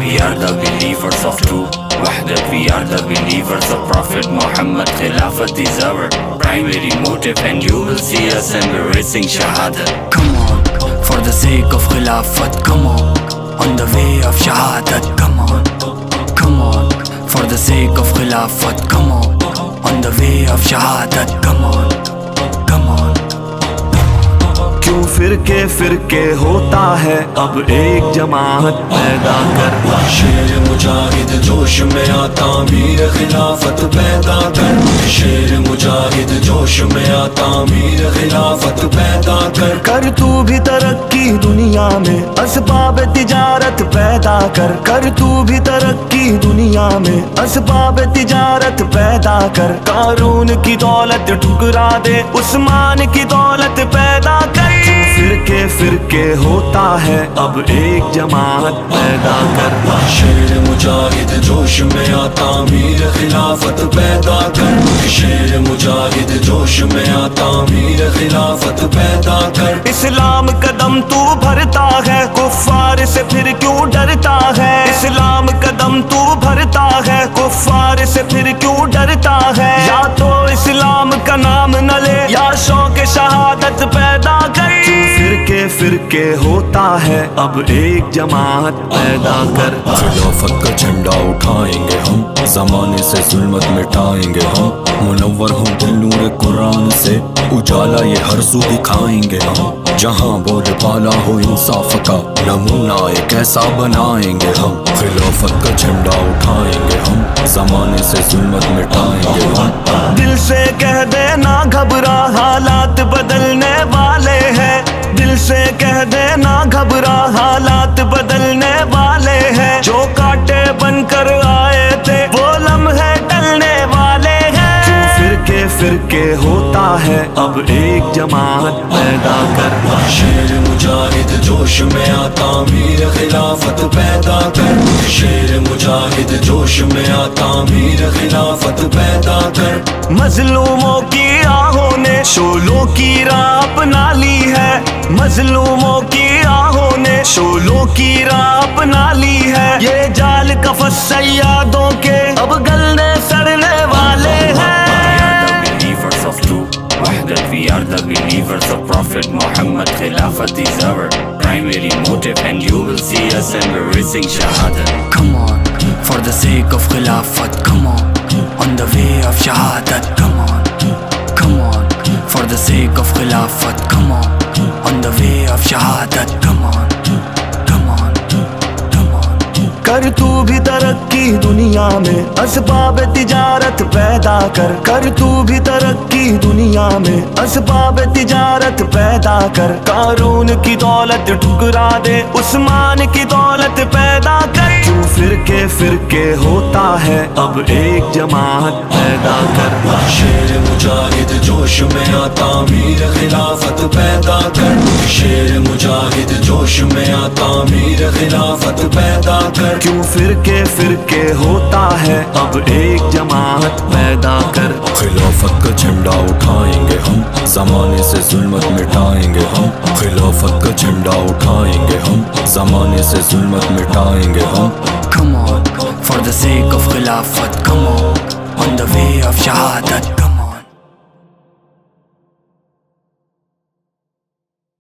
we are the believers of truth. Wahdat, we are the believers of Prophet Muhammad. Khilafat is our primary motive, and you will see us embracing Shahadat. Come on, for the sake of Khilafat, come on the way of Shahadat, come on, for the sake of Khilafat, come on the way of Shahadat, come on. کیوں فرقے فرقے ہوتا ہے اب ایک جماعت پیدا کر. شیر مجاہد جوش میں آتا میر خلافت پیدا کر. شیر مجاہد جوش میں آتا میر خلافت پیدا کر. کر تو بھی ترقی دنیا میں اسباب تجارت پیدا کر. کر تو بھی ترقی دنیا میں اسباب تجارت پیدا کر. قارون کی دولت ٹھکرا دے عثمان کی دولت پیدا کر. فرقے فرقے ہوتا ہے اب ایک جماعت پیدا کر. شیر مجاہد جوش میں آتا میر خلافت پیدا کر. شیر مجاہد جوش میں آتا میر خلافت پیدا کر. اسلام قدم تو بھرتا ہے کفار سے پھر کیوں ڈرتا ہے. اسلام قدم تو بھرتا ہے کفار سے پھر کیوں ڈرتا ہے. یا تو اسلام کا نام نہ لے یا شوق شہادت پیدا کر. فرقے فرقے ہوتا ہے اب ایک جماعت پیدا کر. خلافت کا جھنڈا اٹھائیں گے ہم زمانے سے ظلمت مٹائیں گے ہم. منور ہوں دل نور قرآن سے اجالا یہ ہر سو دکھائیں گے ہم. جہاں بول بالا ہو انصاف کا نمونہ ایک ایسا بنائیں گے ہم. خلافت کا جھنڈا اٹھائیں گے ہم زمانے سے ظلمت مٹائیں گے ہم. دل سے کہہ دے نہ گھبرا حالات بدلنے والے ہیں. دل سے کہہ دے نہ گھبرا حالات بدلنے والے ہیں. جو کانٹے بن کر آئے تھے وہ لمحے ٹلنے والے ہیں. فرقے فرقے ہوتا ہے اب ایک جماعت پیدا کر. شیر مجاہد جوش میں آتا میر خلافت پیدا کر. شیر مجاہد جوش میں آتا میر خلافت پیدا کر. مظلوموں کی آہوں نے شولوں کی راہ اپنا لی ہے. مظلوموں کی آہوں نے شولوں کی راہ اپنا لی ہے. یہ جال کفس سیادوں کے اب گلنے سڑنے والے ہیں. Wahdat, we are the believers of Prophet Muhammad. Khilafat is our primary motive, and you will see us embracing Shahadat. Come on, for the sake of Khilafat, come on the way of Shahadat, come on, for the sake of Khilafat, come on the way of Shahadat, come on. کر تو بھی ترقی دنیا میں اسباب تجارت پیدا کر. کر تو بھی ترقی دنیا میں اسباب تجارت پیدا کر. قارون کی دولت ٹھکرا دے عثمان کی دولت پیدا کر. کیوں فرقے فرقے ہوتا ہے اب ایک جماعت پیدا کر. شیر مجاہد جوش میں آتا میر خلافت پیدا کر. شیر مجاہد جوش میں آتا میر خلافت پیدا کر. کیوں فرقے فرقے ہوتا ہے اب ایک جماعت پیدا کر. خلافت کا جھنڈا اٹھائیں گے ہم زمانے سے ظلمت مٹائیں گے ہم. خلافت کا جھنڈا اٹھائیں گے ہم زمانے سے ظلمت مٹائیں گے ہم. Come on, for the sake of Khilafat, come on the way of Shahadat, come